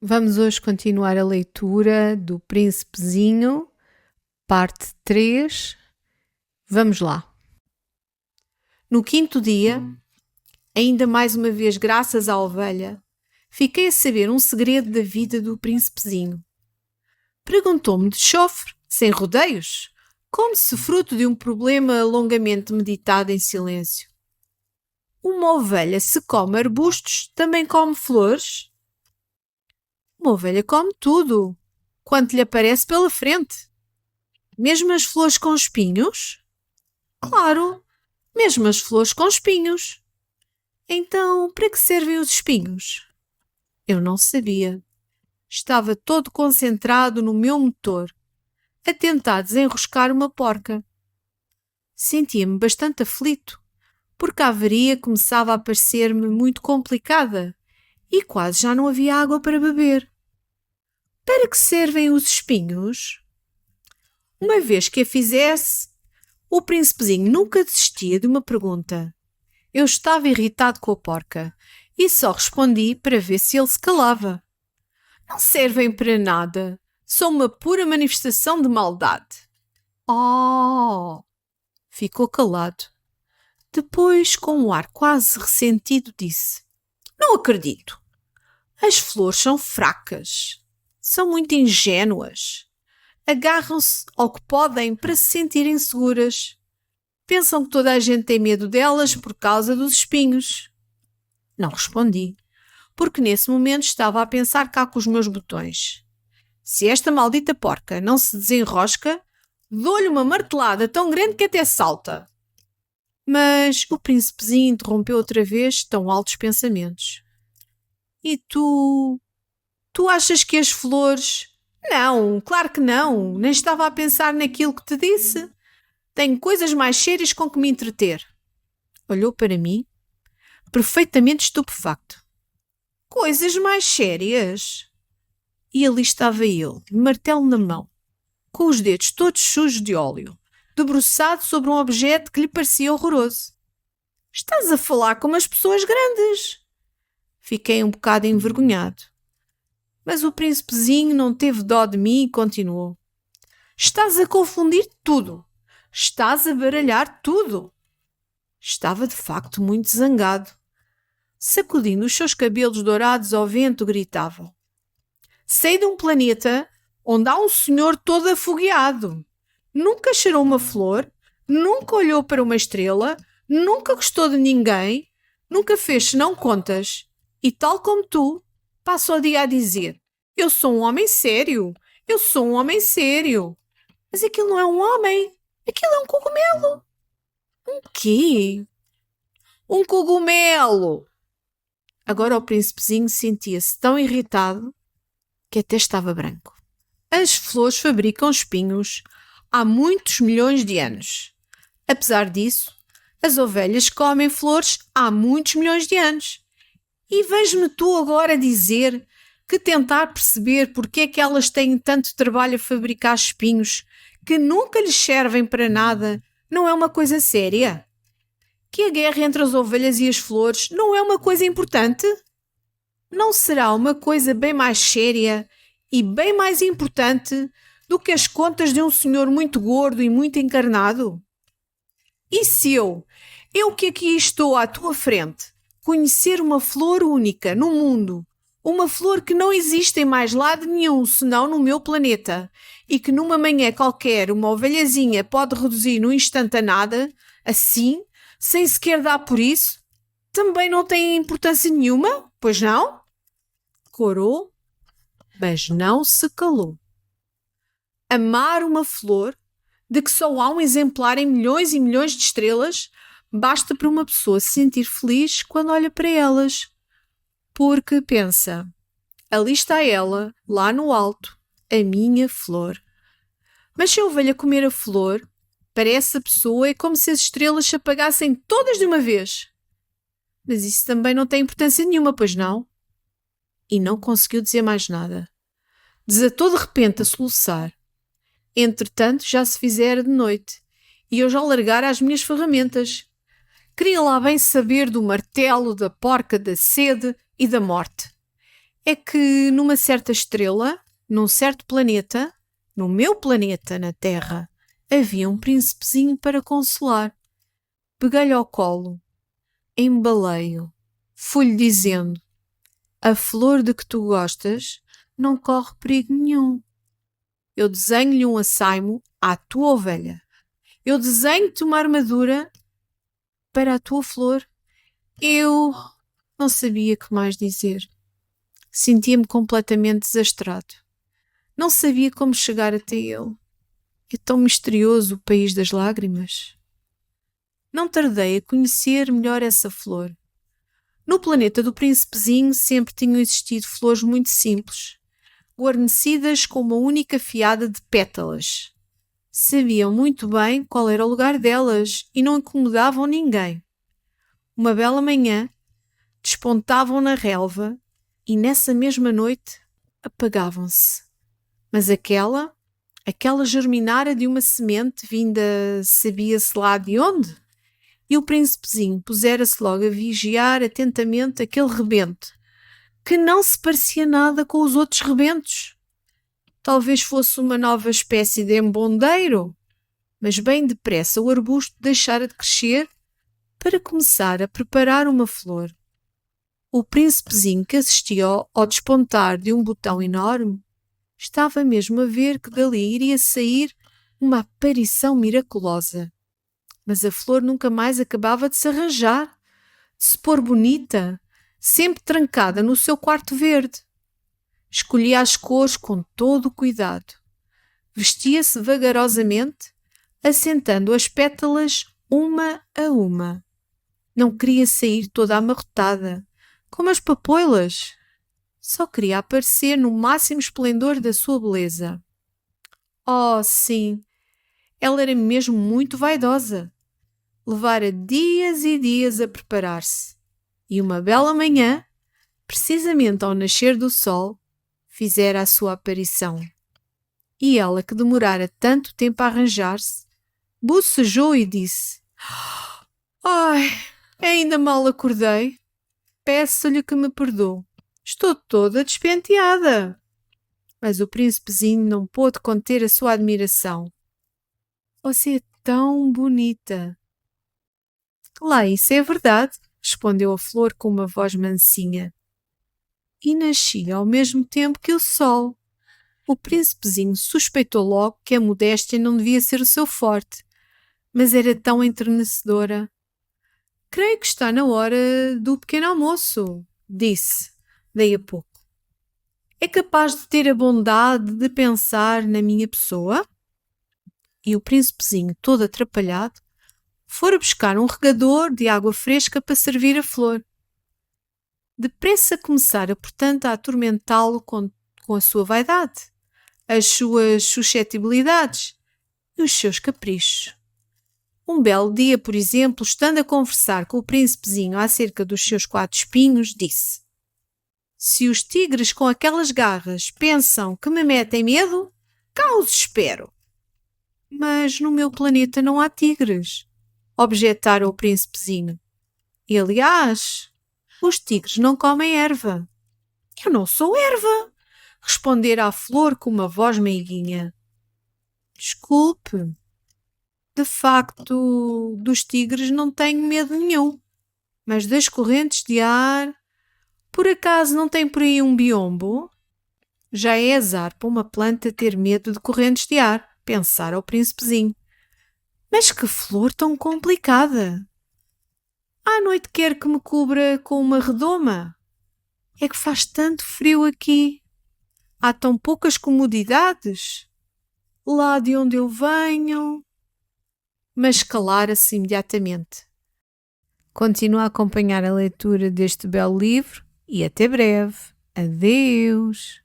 Vamos hoje continuar a leitura do Príncipezinho, parte 3. Vamos lá. No quinto dia, ainda mais uma vez graças à ovelha, fiquei a saber um segredo da vida do Príncipezinho. Perguntou-me de chofre, sem rodeios, como se fruto de um problema longamente meditado em silêncio. Uma ovelha, se come arbustos, também come flores? Uma ovelha come tudo, quanto lhe aparece pela frente. Mesmo as flores com espinhos? Claro, mesmo as flores com espinhos. Então, para que servem os espinhos? Eu não sabia. Estava todo concentrado no meu motor, a tentar desenroscar uma porca. Sentia-me bastante aflito, porque a avaria começava a parecer-me muito complicada e quase já não havia água para beber. Para que servem os espinhos? Uma vez que a fizesse, o príncipezinho nunca desistia de uma pergunta. Eu estava irritado com a porca e só respondi para ver se ele se calava. Não servem para nada. São uma pura manifestação de maldade. Oh! Ficou calado. Depois, com um ar quase ressentido, disse: Não acredito. As flores são fracas. São muito ingênuas. Agarram-se ao que podem para se sentirem seguras. Pensam que toda a gente tem medo delas por causa dos espinhos. Não respondi, porque nesse momento estava a pensar cá com os meus botões. Se esta maldita porca não se desenrosca, dou-lhe uma martelada tão grande que até salta. Mas o príncipezinho interrompeu outra vez tão altos pensamentos. E tu? Tu achas que as flores... Não, claro que não. Nem estava a pensar naquilo que te disse. Tenho coisas mais sérias com que me entreter. Olhou para mim, perfeitamente estupefacto. Coisas mais sérias? E ali estava ele, de martelo na mão, com os dedos todos sujos de óleo, debruçado sobre um objeto que lhe parecia horroroso. Estás a falar como as pessoas grandes. Fiquei um bocado envergonhado. Mas o príncipezinho não teve dó de mim e continuou. Estás a confundir tudo. Estás a baralhar tudo. Estava de facto muito zangado. Sacudindo os seus cabelos dourados ao vento, gritava. Sei de um planeta onde há um senhor todo afogueado. Nunca cheirou uma flor, nunca olhou para uma estrela, nunca gostou de ninguém, nunca fez senão contas. E tal como tu, passa o dia a dizer: Eu sou um homem sério, eu sou um homem sério. Mas aquilo não é um homem, aquilo é um cogumelo. Um quê? Um cogumelo! Agora o príncipezinho sentia-se tão irritado que até estava branco. As flores fabricam espinhos há muitos milhões de anos. Apesar disso, as ovelhas comem flores há muitos milhões de anos. E vens-me tu agora dizer que tentar perceber porque é que elas têm tanto trabalho a fabricar espinhos que nunca lhes servem para nada não é uma coisa séria? Que a guerra entre as ovelhas e as flores não é uma coisa importante? Não será uma coisa bem mais séria e bem mais importante do que as contas de um senhor muito gordo e muito encarnado? E se eu que aqui estou à tua frente, conhecer uma flor única no mundo, uma flor que não existe em mais lado nenhum senão no meu planeta, e que numa manhã qualquer uma ovelhazinha pode reduzir num instante a nada, assim, sem sequer dar por isso, também não tem importância nenhuma, pois não? Corou, mas não se calou. Amar uma flor, de que só há um exemplar em milhões e milhões de estrelas, basta para uma pessoa se sentir feliz quando olha para elas. Porque pensa, ali está ela, lá no alto, a minha flor. Mas se a ovelha comer a flor, para essa pessoa é como se as estrelas se apagassem todas de uma vez. Mas isso também não tem importância nenhuma, pois não? E não conseguiu dizer mais nada. Desatou de repente a soluçar. Entretanto, já se fizera de noite, e eu já largara as minhas ferramentas. Queria lá bem saber do martelo, da porca, da sede e da morte. é que numa certa estrela, num certo planeta, no meu planeta, na Terra, havia um príncipezinho para consolar. Peguei-lhe ao colo, embalei-o, fui-lhe dizendo: a flor de que tu gostas não corre perigo nenhum. Eu desenho-lhe um assaimo à tua ovelha. Eu desenho-te uma armadura para a tua flor. Eu não sabia que mais dizer. Sentia-me completamente desastrado. Não sabia como chegar até ele. É tão misterioso o país das lágrimas. Não tardei a conhecer melhor essa flor. No planeta do príncipezinho sempre tinham existido flores muito simples, guarnecidas com uma única fiada de pétalas. Sabiam muito bem qual era o lugar delas e não incomodavam ninguém. Uma bela manhã, despontavam na relva e nessa mesma noite apagavam-se. Mas aquela germinara de uma semente vinda sabia-se lá de onde? E o príncipezinho pusera-se logo a vigiar atentamente aquele rebento, que não se parecia nada com os outros rebentos. Talvez fosse uma nova espécie de embondeiro, mas bem depressa o arbusto deixara de crescer para começar a preparar uma flor. O príncipezinho, que assistia ao despontar de um botão enorme, estava mesmo a ver que dali iria sair uma aparição miraculosa. Mas a flor nunca mais acabava de se arranjar, de se pôr bonita, sempre trancada no seu quarto verde. Escolhia as cores com todo o cuidado. Vestia-se vagarosamente, assentando as pétalas uma a uma. Não queria sair toda amarrotada, como as papoilas. Só queria aparecer no máximo esplendor da sua beleza. Oh, sim, ela era mesmo muito vaidosa. Levara dias e dias a preparar-se. E uma bela manhã, precisamente ao nascer do sol, fizera a sua aparição. E ela, que demorara tanto tempo a arranjar-se, bocejou e disse: ai, ainda mal acordei. Peço-lhe que me perdoe. Estou toda despenteada. Mas o príncipezinho não pôde conter a sua admiração. Você é tão bonita. Lá, isso é verdade, respondeu a flor com uma voz mansinha. E nasci ao mesmo tempo que o sol. O príncipezinho suspeitou logo que a modéstia não devia ser o seu forte, mas era tão enternecedora. Creio que está na hora do pequeno almoço, disse, daí a pouco. É capaz de ter a bondade de pensar na minha pessoa? E o príncipezinho, todo atrapalhado, fora buscar um regador de água fresca para servir a flor. Depressa começara, portanto, a atormentá-lo com a sua vaidade, as suas suscetibilidades e os seus caprichos. Um belo dia, por exemplo, estando a conversar com o príncipezinho acerca dos seus 4 espinhos, disse: se os tigres com aquelas garras pensam que me metem medo, cá os espero. Mas no meu planeta não há tigres, objetara o príncipezinho. E, aliás, os tigres não comem erva. Eu não sou erva, respondera a flor com uma voz meiguinha. Desculpe. De facto, dos tigres não tenho medo nenhum, mas das correntes de ar, por acaso não tem por aí um biombo? Já é azar para uma planta ter medo de correntes de ar, pensara o príncipezinho. Mas que flor tão complicada! À noite quer que me cubra com uma redoma? É que faz tanto frio aqui. Há tão poucas comodidades. Lá de onde eu venho... Mas calara-se imediatamente. Continua a acompanhar a leitura deste belo livro e até breve. Adeus!